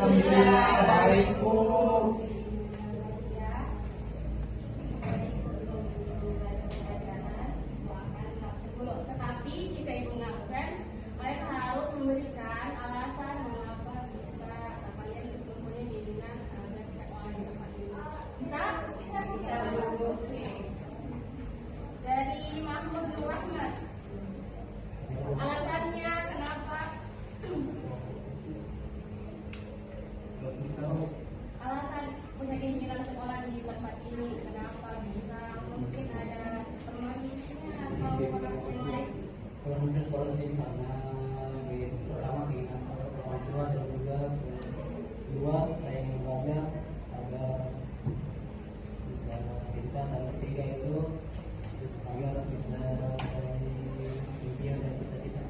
Alhamdulillah baik Bu. Tetapi jika ibu ngabsen, mereka harus memberikan alasan mengapa bisa kalian berkumpulnya dengan sekolah di tempat ini. Bisa? Bisa Bu. Oke. Dari Mahmud Nur Rahmat, alasannya kenapa? Alasan punya keinginan sekolah di tempat ini, kenapa bisa? Mungkin ada temannya atau orang yang lain. Kalau mungkin sekolah ini karena pertama keinginan orang tua dan juga kedua saya maunya agar bisa kita, dan ketiga itu agar bisa impian dan cita-cita.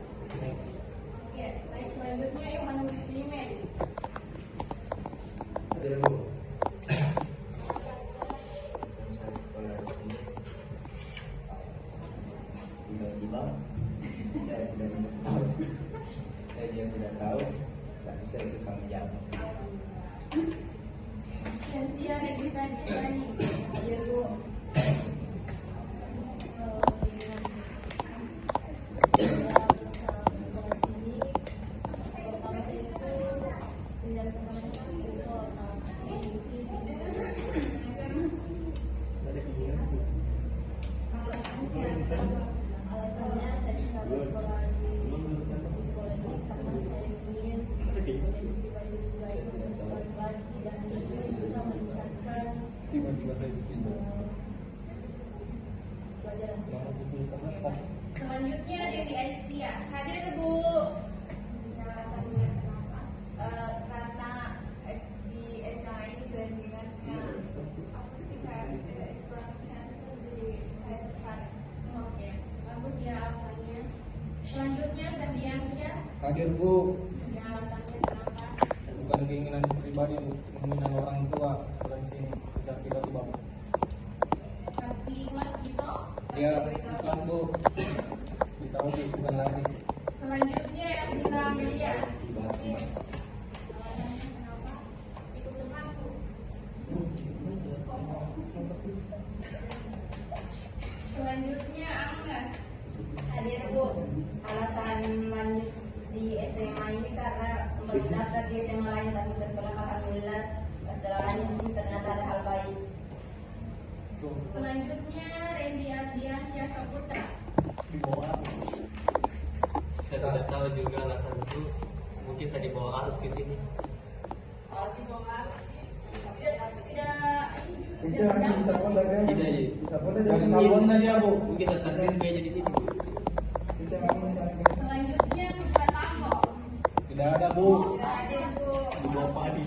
Ya, baik, selanjutnya Iman Muslimin. Ada Bu. Tiba-tiba saya tidak tahu, saya juga tidak tahu, tapi saya suka menjawab. Dan siang yang kita jalani, ya Bu. Alasannya saya bisa bersekolah di sekolah ini karena saya ingin lagi dan saya bisa meningkatkan Tiba-tiba saya di sini. pelajaran. Selanjutnya Dewi Aistia. Hadir Bu. Alasannya kenapa? Karena di SMA ini brandingannya ketika saya sekolah kesehatan jadi saya tertarik. Oke, bagus ya alasannya. Selanjutnya Gandiansyah. Hadir Bu. Ya, alasannya kenapa? Bukan keinginan pribadi untuk menghina orang tua sekolah di sini sejak tiba-tiba. Tapi Mas Gito. Ya, ikhlas Bu. Ditahu sih bukan lagi. Selanjutnya Ardina Amelia. Alasannya kenapa? Ikut temanku. Selanjutnya Agnes. Hadir Bu. Alasan lanjut di SMA ini karena sempat daftar di SMA lain tapi tertolak, alhamdulillah. Setelahnya di sini ternyata ada hal baik. Selanjutnya Randy Ardiansyah Saputra. Saya tidak tahu juga alasan itu, mungkin saya dibawa arus ke sini. Tidak Tidak ya, Dari Sabon tadi Bu. mungkin saya terjun kayaknya di sini. Selanjutnya Buka Tambo. Tidak ada Bu. Tidak hadir Bu. Dibawa padi.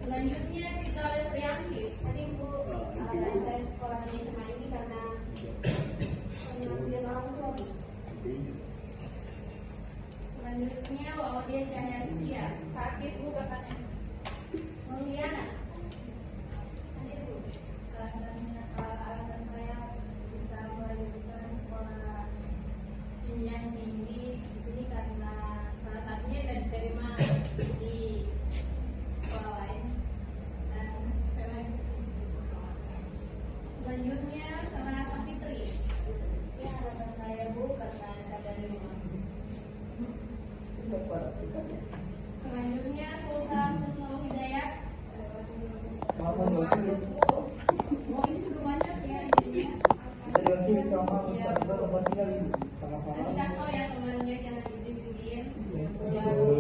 Selanjutnya kita Lesrianti. Hadir Bu. Alasan saya sekolah di SMA ini karena mengambil orang tua. Selanjutnya Laudia Cahyantia. Sakit Bu katanya. Mulyana. Hadir Bu. Alasan saya bisa melanjutkan sekolah Yang tinggi di sini karena salah satunya dan diterima di sekolah lain dan saya lagi di sini. Selanjutnya Sarah Sapitri. Ya, alasan saya Bu karena dari rumah. Selanjutnya Sultan Husnul Hidayat. Masuk Bu. Oh, ini sudah banyak ya isinya. Bisa diwakili sama Ustaz tempat tinggal ini. Sama-sama. Nanti kasih ya temannya jangan dijadiin. Ya Bu.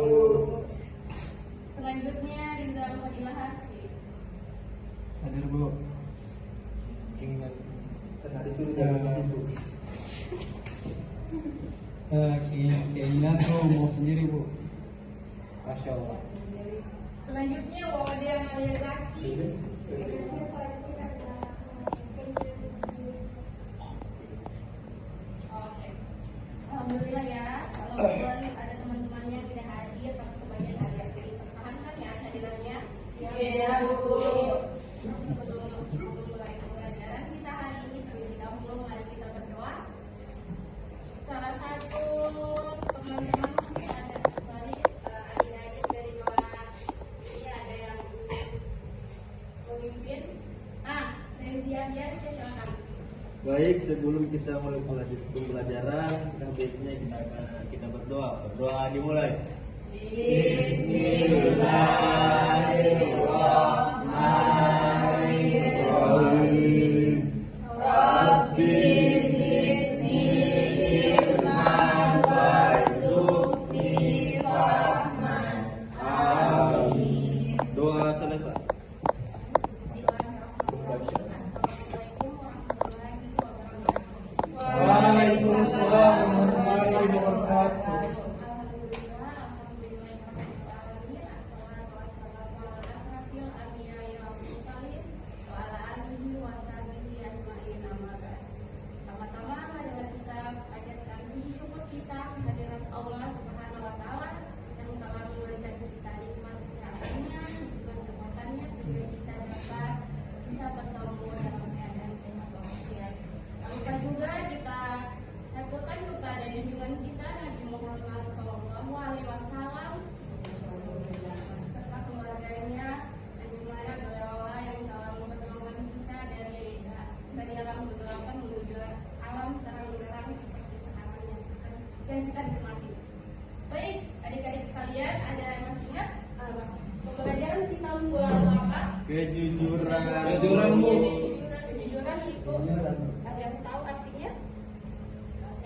Selanjutnya Rinda Fadilah Harsi. Hadir Bu. Keinginan karena disuruh jangan Bu. Keinginan tuh mau sendiri Bu. Masya Allah. Selanjutnya Wawadia Malia Zaki. Oke. Alhamdulillah ya. Kalau kecuali ada teman-temannya yang tidak hadir, tapi sebagian hadir. Dipertahankan ya kehadirannya. Iya Bu. Sebelum mulai pembelajaran kita hari ini terlebih dahulu mari kita berdoa. Salah satu teman-teman ada tadi adik-adik Baik, sebelum kita mulai pembelajaran, sebaiknya kita berdoa. Berdoa dimulai. Bismillahirrahmanirrahim. Rabbi zidni ilman warzuqni fahman. Amin. Doa selesai. Waalaikumsalam warahmatullahi wabarakatuh. Pertama-tama marilah kita panjatkan puji syukur kita kehadirat Allah Subhanahu wa taala yang telah memberikan kita nikmat kesehatannya, juga kekuatannya sehingga kita dapat bisa bertemu dalam keadaan sehat walafiat. Tak lupa juga kita haturkan kepada junjungan kita Nabi Muhammad SAW serta keluarganya, dan di mana beliau-lah yang telah mempertemukan kita dari alam kegelapan menuju alam terang-terang seperti sekarang yang kita nikmati. Baik, adik-adik sekalian, ada yang masih ingat pembelajaran kita minggu lalu apa? Kejujuran. Kejujuran itu ada yang tahu artinya?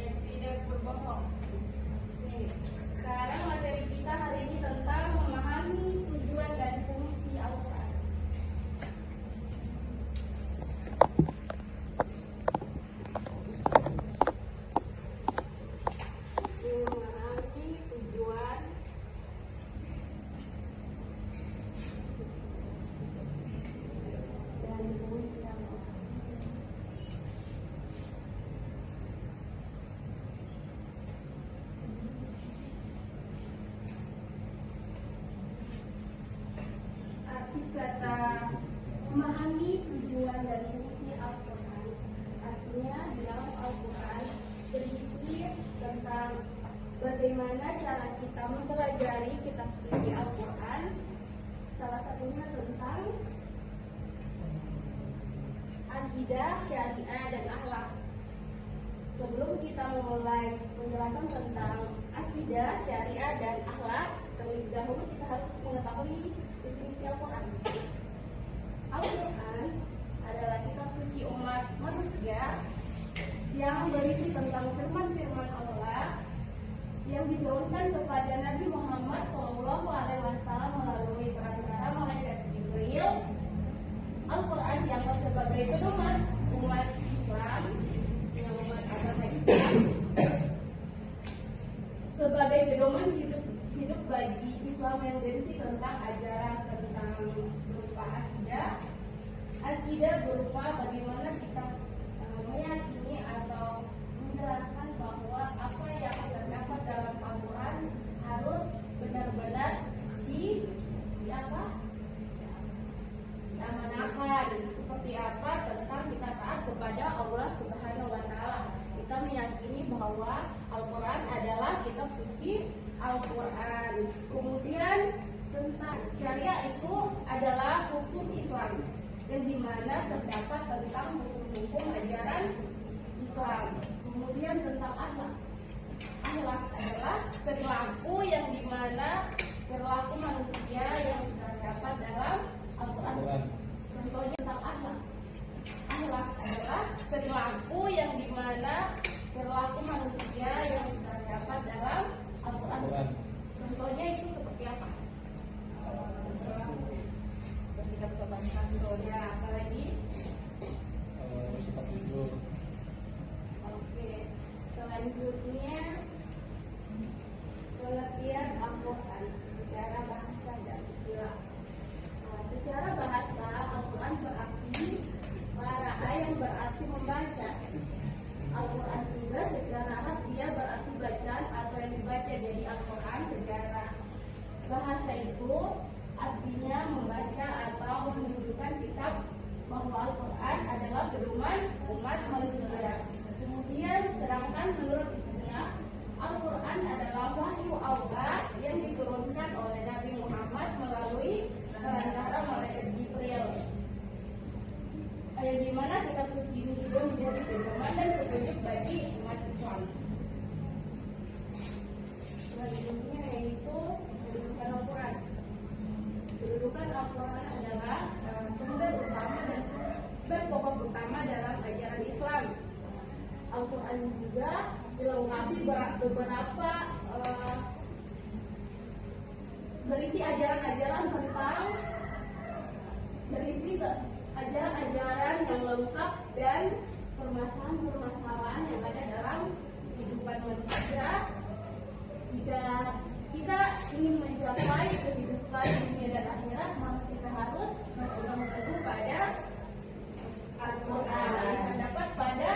Tidak berbohong. Sekarang materi kita hari ini tentang memahami tujuan dan fungsi Al-Quran. Memahami tujuan dan fungsi Al-Quran. Arti kata memahami tujuan dan fungsi Al-Quran, artinya di dalam Al-Quran berisi tentang bagaimana cara kita mempelajari kitab suci Al-Quran. Salah satunya tentang akidah, syariah, dan akhlak. Sebelum kita memulai penjelasan tentang akidah, syariah, dan akhlak, terlebih dahulu kita harus mengetahui definisi Al-Quran. Al-Quran adalah kitab suci umat manusia yang berisi tentang firman-firman Allah yang diturunkan kepada Nabi Muhammad SAW melalui perantara malaikat Jibril. Al-Quran dianggap sebagai pedoman umat Islam, umat agama Islam, sebagai pedoman hidup bagi Islam yang berisi tentang ajaran tentang berupa akidah berupa bagaimana kita meyakini atau menjelaskan bahwa apa yang terdapat dalam Al-Quran harus benar-benar diamanahkan. Seperti apa tentang kita taat kepada Allah Subhanahu wa taala. Kita meyakini bahwa Al-Quran adalah kitab suci Al-Quran. Kemudian tentang syariah itu adalah hukum Islam, yang dimana terdapat tentang hukum-hukum ajaran Islam. Kemudian tentang akhlak. Akhlak adalah perilaku yang dimana perilaku manusia yang terdapat dalam Al-Quran. Contohnya tentang akhlak. Akhlak adalah perilaku yang dimana perilaku manusia yang terdapat dalam Al-Quran. Contohnya itu seperti apa? Bersikap sopan santun. Ya, apalagi? Bersikap jujur. Oke. Selanjutnya pengertian Al-Quran secara bahasa dan istilah. Secara bahasa Al-Quran berarti qara'a yang berarti membaca. Al-Quran juga secara harfiah berarti bacaan atau yang dibaca. Jadi Al-Quran secara bahasa itu artinya membaca atau menunjukkan kitab bahwa Al-Quran adalah pedoman umat manusia. Kemudian sedangkan menurut istilah Al-Quran adalah wahyu Allah yang diturunkan oleh Nabi Muhammad melalui perantara malaikat Jibril. Yang dimana kitab suci ini juga menjadi pedoman beberapa berisi ajaran-ajaran tentang ajaran-ajaran yang lengkap dan permasalahan-permasalahan yang ada dalam kehidupan manusia. Jika kita ingin mencapai kehidupan dunia dan akhirat, maka kita harus berpegang teguh pada Al-Quran. Terdapat pada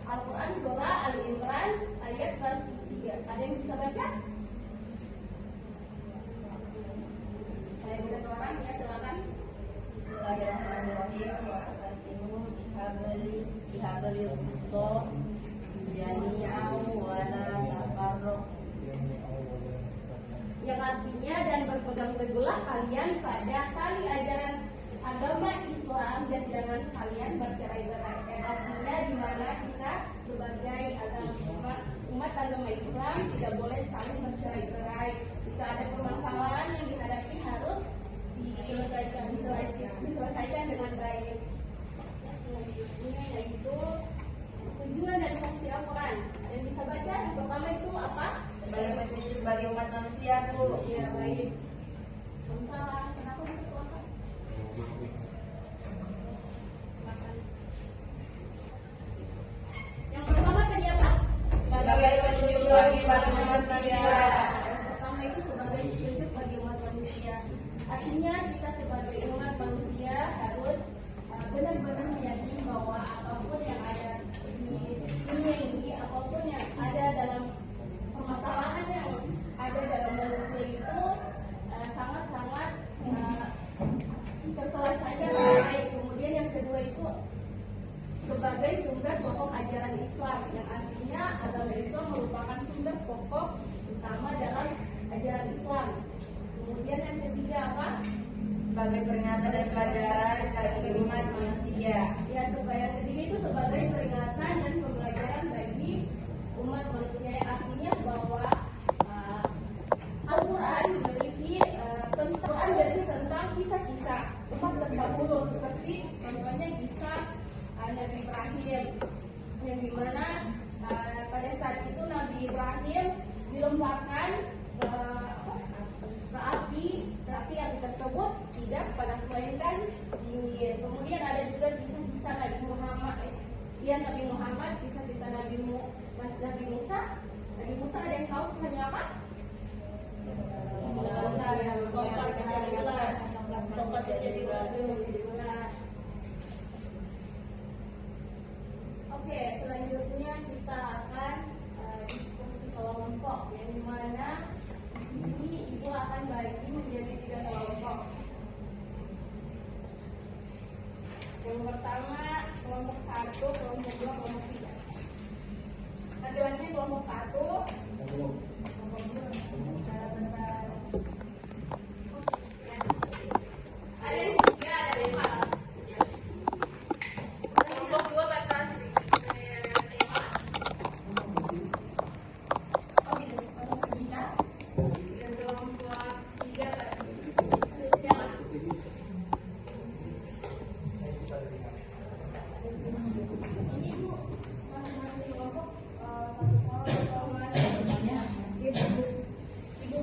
Al-Quran surah Al-Imran ayat 103. Ada yang bisa baca? Saya minta orang ya, silakan. Bismillahirrahmanirrahim. Wa'tasimu bihablillah jami'an wa la tafarraqu. Yang artinya, dan berpegang teguhlah kalian pada tali ajaran agama Islam dan jangan kalian bercerai-berai. Artinya di mana kita sebagai umat agama Islam tidak boleh saling bercerai-berai. Jika ada permasalahan yang dihadapi harus diselesaikan dengan baik. Selanjutnya yaitu tujuan dan fungsi Al-Quran. Ada yang bisa baca? Yang pertama itu apa? Sebagai petunjuk bagi umat manusia, Bu. Ya baik. Masalah kenapa masuk akal? Yang pertama tadi apa? Sebagai petunjuk bagi umat manusia. Yang pertama itu sebagai petunjuk bagi umat manusia. Artinya kita sebagai umat manusia harus benar-benar meyakini bahwa apapun yang ada di dunia ini, apapun yang ada dalam permasalahan yang ada dalam manusia itu sangat-sangat terselesaikan dengan baik. Kemudian yang kedua itu sebagai sumber pokok ajaran Islam, yang artinya agama Islam merupakan sumber pokok utama dalam ajaran Islam. Kemudian yang ketiga apa? Sebagai peringatan dan pelajaran bagi umat manusia. Ya, supaya ketiga itu sebagai peringatan dan pembelajaran bagi umat manusia. Artinya bahwa Al-Quran berisi tentang kisah-kisah umat terdahulu, seperti contohnya kisah Nabi Ibrahim, yang dimana pada saat itu Nabi Ibrahim dilemparkan ke api, tetapi api tersebut tidak panas melainkan dingin. Kemudian ada juga kisah-kisah Nabi Muhammad, Nabi Muhammad, kisah-kisah Nabi Musa. Nabi Musa ada yang tahu kisahnya apa? Tongkatnya jadi ular. Oke, selanjutnya kita akan diskusi kelompok, yang dimana di sini ibu akan bagi menjadi 3 kelompok. Yang pertama kelompok 1, kelompok 2, kelompok 3. Laki-lakinya kelompok 1, kelompok 2. Ada yang 3, ada yang 4. Kelompok 2 batas SMA. Oh gitu, kelompok kita. Dan kelompok 3 batas SMA. Ini Bu, masing-masing kelompok satu sekolah atau mana? Ibu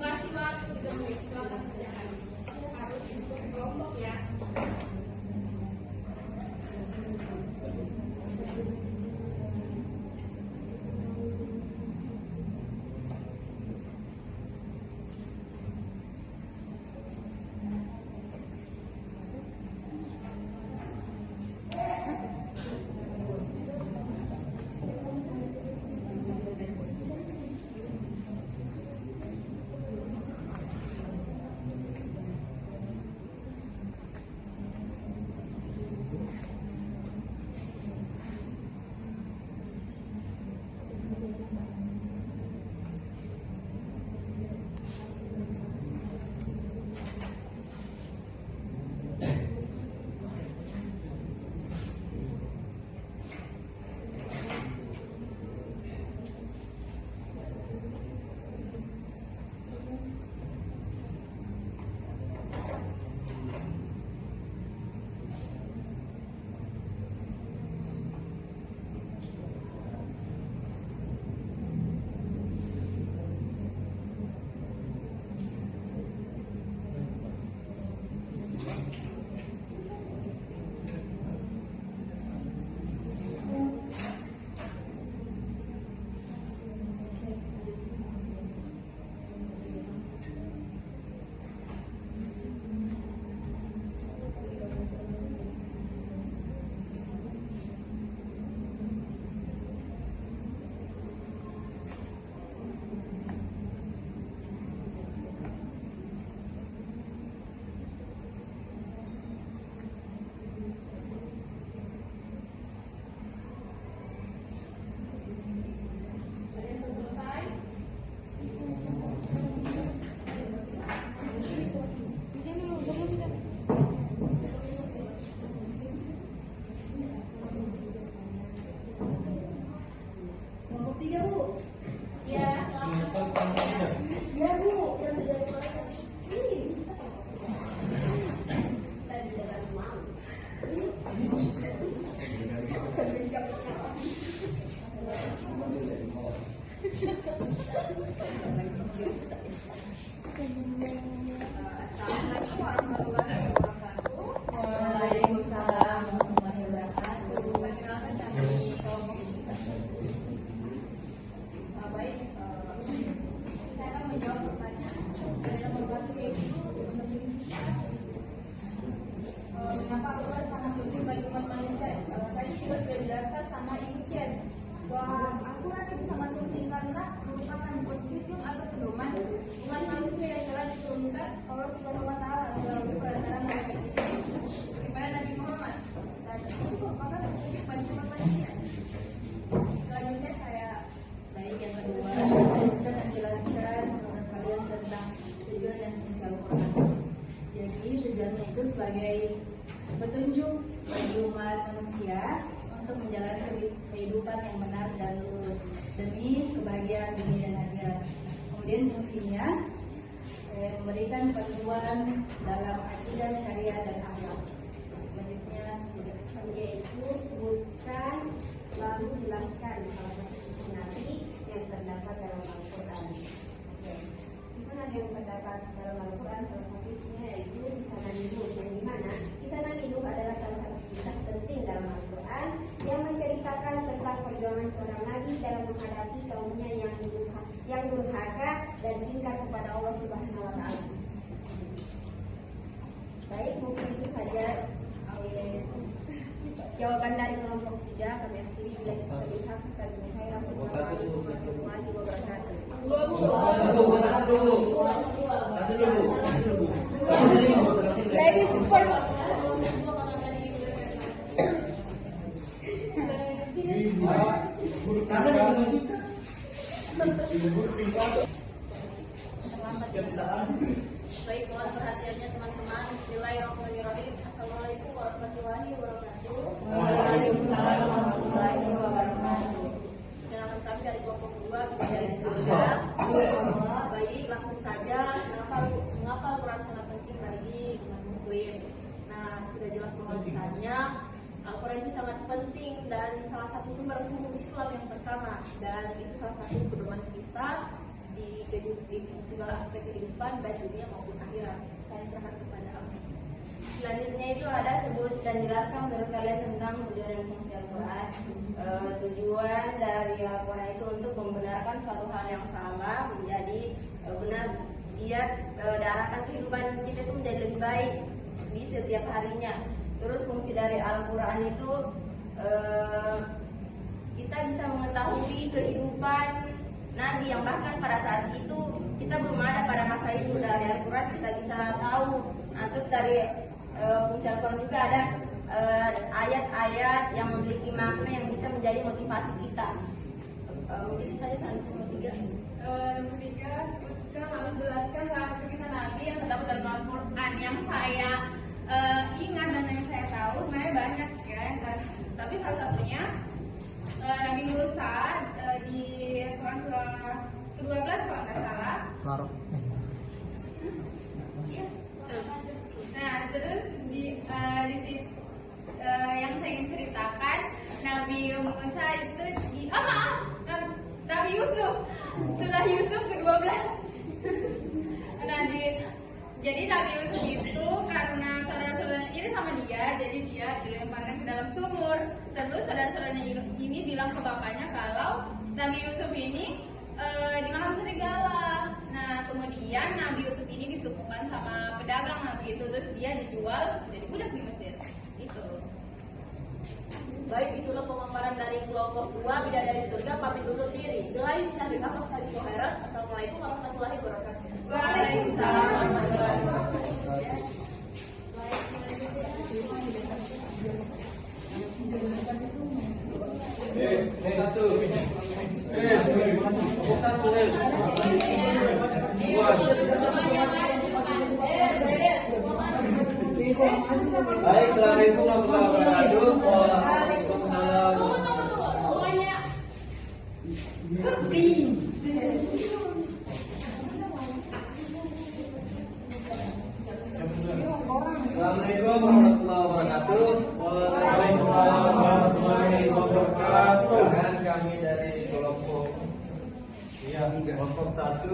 Assalamualaikum warahmatullahi wabarakatuh. Waalaikumsalam warahmatullahi wabarakatuh. Perkenalkan kami kelompok baik. Saya akan menjawab pertanyaan dari nomor 1 yaitu mengapa Al-Quran sangat penting bagi umat manusia? Tadi juga sudah dijelaskan sama Ibu Jen bahwa Al-Quran itu sangat penting karena merupakan petunjuk atau pedoman umat manusia yang telah diturunkan Allah Subhanahu Wa Taala melalui perantara malaikat kepada Nabi Muhammad. Dan itu merupakan petunjuk bagi umat manusia. Selanjutnya saya Baik, yang kedua, saya akan jelaskan kepada kalian tentang tujuan dan fungsi Al-Quran. Jadi tujuannya itu sebagai petunjuk bagi umat manusia untuk menjalani kehidupan yang benar dan lurus demi kebahagiaan dunia dan akhirat. Kemudian fungsinya memberikan panduan dalam akidah, syariat dan akhlak. Selanjutnya yaitu sebutkan lalu jelaskan salah satu sisi Nabi yang terdapat dalam Al-Quran. Kisah Nabi yang terdapat dalam Al-Quran salah satu isinya yaitu kisah Nabi Nuh, yang dimana kisah Nabi Nuh adalah salah satu kisah penting dalam Al-Quran yang menceritakan tentang perjuangan seorang Nabi dalam menghadapi kaumnya yang durhaka dan ingkar kepada Allah Subhanahu Wa Taala. Baik, mungkin itu saja jawaban dari kelompok 3. Kami akhiri bila bisa lihat Assalamualaikum warahmatullahi wabarakatuh. Ladies first. Baik, mohon perhatiannya teman-teman. Bismillahirrahmanirrahim. Assalamualaikum warahmatullahi wabarakatuh. Waalaikumsalam warahmatullahi wabarakatuh. Perkenalkan kami dari kelompok 2 dari surga. Baik, langsung saja. Mengapa Al-Quran sangat penting bagi umat Muslim? Nah, sudah jelas pembahasannya. Al-Quran itu sangat penting dan salah satu sumber hukum Islam yang pertama, dan itu salah satu pedoman kita di segala aspek kehidupan baik dunia maupun akhirat. Saya serahkan kepada Allah. Selanjutnya itu ada sebut dan jelaskan menurut kalian tentang tujuan dan fungsi Al-Quran. Tujuan dari Al-Quran itu untuk membenarkan suatu hal yang salah menjadi benar. Dia diarahkan kehidupan kita itu menjadi lebih baik di setiap harinya. Terus fungsi dari Al-Quran itu kita bisa mengetahui kehidupan Nabi yang bahkan pada saat itu kita belum ada pada masa itu. Dari Al-Quran kita bisa tahu. Nah, terus dari fungsi Al-Quran juga ada ayat-ayat yang memiliki makna yang bisa menjadi motivasi kita. Mungkin saya selanjutnya nomor 3. Nomor 3, sebutkan lalu jelaskan salah satu kisah Nabi yang terdapat dalam Al-Quran. Yang saya ingat dan yang saya tahu sebenarnya banyak ya, tapi salah satunya Nabi Musa di Quran surah ke-12 kalau nggak salah. Iya. Nah, terus di yang saya ingin ceritakan, Nabi Musa itu Nabi Yusuf, surah Yusuf ke-12. Jadi Nabi Yusuf itu karena saudara-saudaranya iri sama dia, jadi dia dilemparkan ke dalam sumur. Terus saudara-saudaranya ini bilang ke bapaknya kalau Nabi Yusuf ini dimakan serigala. Nah, kemudian Nabi Yusuf ini disukukan sama pedagang Nabi itu, terus dia dijual jadi budak di Mesir. Itu. Baik, itulah pemaparan dari kelompok 2 Bidadari Surga pamit undur diri. Billahi taufiq wal hidayah. Assalamualaikum warahmatullahi wabarakatuh. Waalaikumsalam warahmatullahi wabarakatuh. Baik, assalamualaikum warahmatullahi wabarakatuh. Waalaikumsalam. Semuanya. Assalamualaikum warahmatullahi wabarakatuh. Waalaikumsalam warahmatullahi wabarakatuh. Dan kami dari kelompok 1,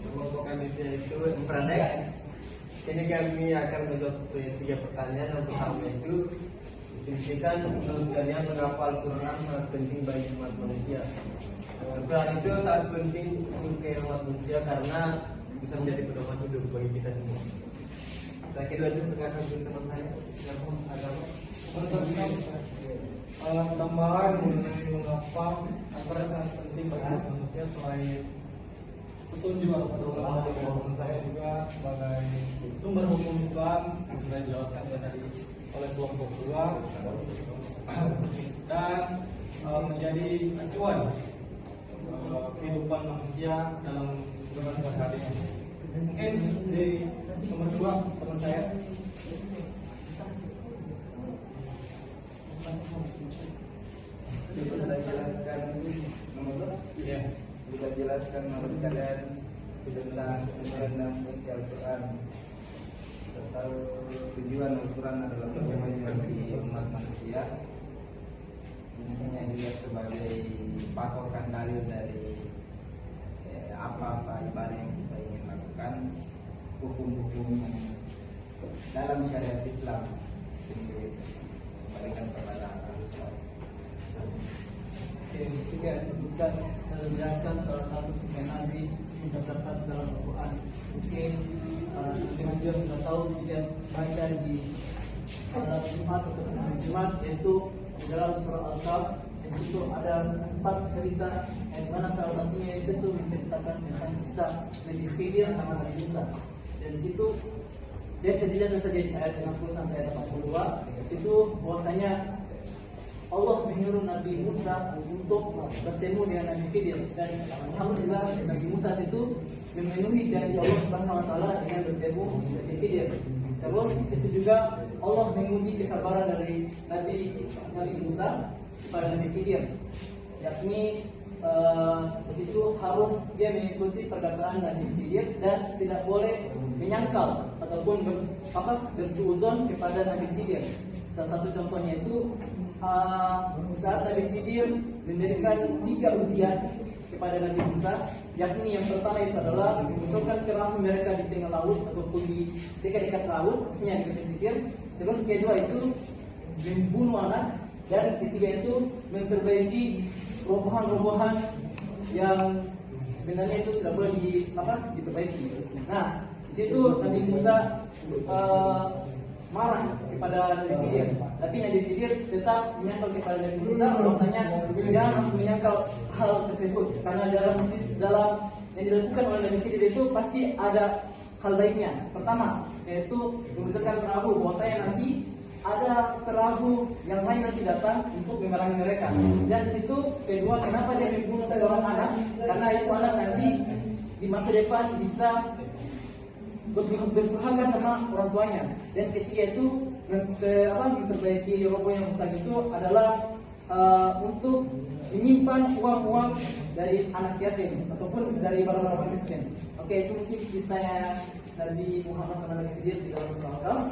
kelompok kami yaitu Empranex. Ini kami akan menjawab 3 pertanyaan. Yang pertama itu definisikan menurut kalian mengapa Al-Quran sangat penting bagi umat manusia. Al-Quran itu sangat penting untuk umat manusia karena bisa menjadi pedoman hidup bagi kita semua. Yang kedua itu perkataan teman saya agama. Tambahan mengenai mengapa Al-Quran sangat penting bagi manusia selain betul juga pedoman dari saya juga sebagai sumber hukum Islam yang sudah dijelaskan tadi oleh kelompok 2 dan menjadi acuan kehidupan manusia dalam kehidupan sehari-hari. Mungkin dari nomor 2 teman saya. Bisa jelaskan nomor Ya. bisa jelaskan menurut kalian tentang tujuan dan fungsi Al-Quran serta tujuan Al-Quran adalah pedoman bagi umat manusia, fungsinya juga sebagai patokan dalil dari apa-apa ibadah yang kita ingin lakukan, hukum-hukum dalam syariat Islam kembalikan kepada Al-Quran. Oke, ketiga sebutkan dan menjelaskan salah satu kisah Nabi yang terdapat dalam Al-Quran. Mungkin teman juga sudah tahu sejak baca di Jumat atau Jumat, yaitu di dalam surah Al-Kahf. Di situ ada 4 cerita yang dimana salah satunya itu menceritakan tentang kisah Nabi Khidir sama Nabi Musa. Dan di situ dia bisa dilihat saja di ayat 60 sampai ayat 82. Di situ bahwasanya Allah menyuruh Nabi Musa untuk bertemu dengan Nabi Khidir, dan alhamdulillah Nabi Musa itu memenuhi janji Allah Subhanahu wa taala dengan bertemu Nabi Khidir. Terus di situ juga Allah menguji kesabaran dari Nabi Musa pada Nabi Khidir, yakni di situ harus dia mengikuti perkataan Nabi Khidir dan tidak boleh menyangkal ataupun bersuuzon kepada Nabi Khidir. Salah satu contohnya itu saat Nabi Khidir memberikan 3 ujian kepada Nabi Musa, yakni yang pertama itu adalah mengucurkan perahu mereka di tengah laut ataupun di dekat-dekat laut, maksudnya di pesisir. Terus kedua itu membunuh anak, dan ketiga itu memperbaiki robohan-robohan yang sebenarnya itu tidak boleh diperbaiki. Nah, di situ Nabi Musa marah kepada Nabi Khidir, tapi Nabi Khidir tetap menyangkal kepada Nabi Musa bahwasanya jangan langsung menyangkal hal tersebut, karena dalam yang dilakukan oleh Nabi Khidir itu pasti ada hal baiknya. Pertama yaitu mengucapkan perahu, bahwasanya nanti ada perahu yang lain nanti datang untuk memerangi mereka. Dan di situ kedua, kenapa dia membunuh seorang anak? Karena itu anak nanti di masa depan bisa berharga sama orang tuanya. Dan ketiga itu memperbaiki roboh yang rusak itu adalah untuk menyimpan uang-uang dari anak yatim ataupun dari orang-orang miskin. Oke, itu mungkin kisahnya Nabi Muhammad sama Nabi Khidir di dalam surah Al-Kahf.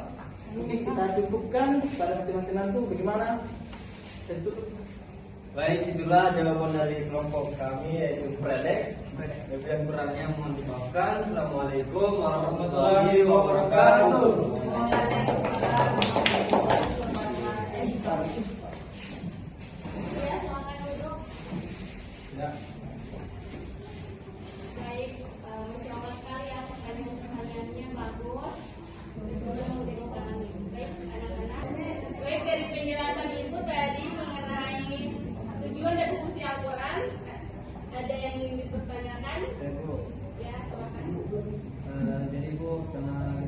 Mungkin kita cukupkan pada teman-teman tuh bagaimana. Saya tutup. Baik, itulah jawaban dari kelompok kami yaitu Predex. Lebih kurangnya mohon dimaafkan. Assalamualaikum warahmatullahi wabarakatuh. Ya, silakan duduk. Ya. Baik, masya Allah sekali ya, pertanyaannya bagus. Betul menjadi tangan ibu. Baik, anak-anak. Baik, dari penjelasan ibu tadi mengenai tujuan dan fungsi Al-Quran, ada yang ingin dipertanyakan? Saya Bu. Ya, silakan. Jadi Bu, karena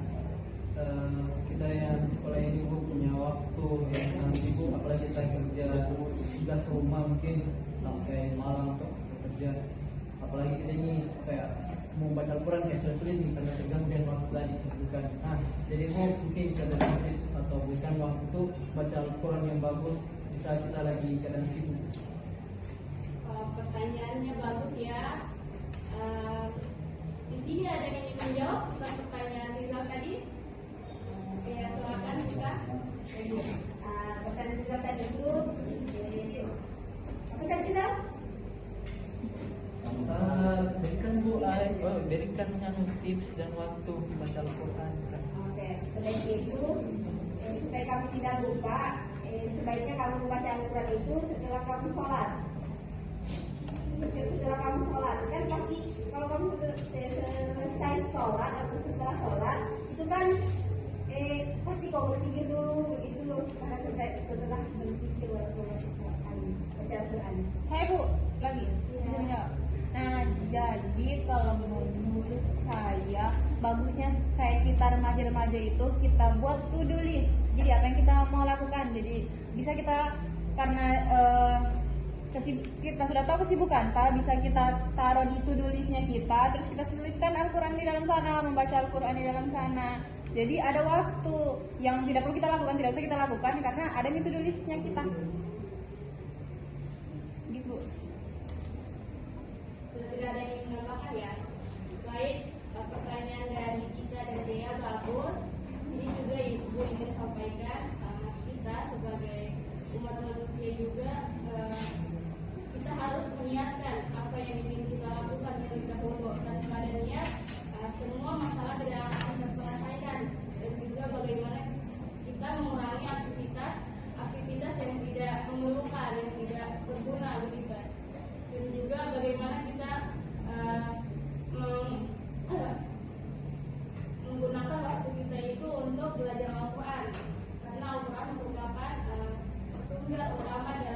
kita yang di sekolah ini Bu punya waktu yang sangat sibuk, apalagi kita kerja sudah serumah mungkin sampai malam untuk bekerja. Apalagi kita ini mau baca Al-Quran kayak sulit nih karena terganggu dengan waktu tadi kesibukan. Nah, jadi Bu mungkin bisa beri tips atau berikan waktu untuk baca Al-Quran yang bagus di saat kita lagi keadaan sibuk. Pertanyaannya bagus ya. Di sini ada yang ingin menjawab tentang pertanyaan Rizal tadi? Ya, silakan kita. Pertanyaan kita tadi itu apa tadi kita? Berikan Bu, berikan yang tips dan waktu baca Al-Quran. Oke, selain itu supaya kamu tidak lupa, sebaiknya kamu membaca Al-Quran itu setelah kamu sholat. Setelah kamu sholat, kan pasti kalau kamu selesai sholat atau setelah sholat itu kan pasti kau berzikir dulu begitu. Setelah berzikir baca Al-Quran. Hai Bu, lagi. Iya. Nah, jadi kalau menurut saya bagusnya kayak kita remaja-remaja itu kita buat to-do list. Jadi apa yang kita mau lakukan. Jadi bisa kita karena kita sudah tahu kesibukan, bisa kita taruh di to-do listnya kita, terus kita selipkan Al-Quran di dalam sana, membaca Al-Quran di dalam sana. Jadi ada waktu yang tidak perlu kita lakukan, tidak usah kita lakukan karena ada di to-do listnya kita. Gitu. Sudah tidak ada yang menambahkan ya. Baik, pertanyaan dari Ika dan Dea bagus. Sini juga Ibu ingin sampaikan kita sebagai umat manusia juga kita harus meniatkan apa yang ingin kita lakukan terlebih dahulu. Dan pada niat semua masalah tidak akan terselesaikan. Dan juga bagaimana kita mengurangi aktivitas yang tidak memerlukan, yang tidak berguna begitu. Dan juga bagaimana kita menggunakan waktu kita itu untuk belajar Al-Quran, karena Al-Quran merupakan sumber utama dari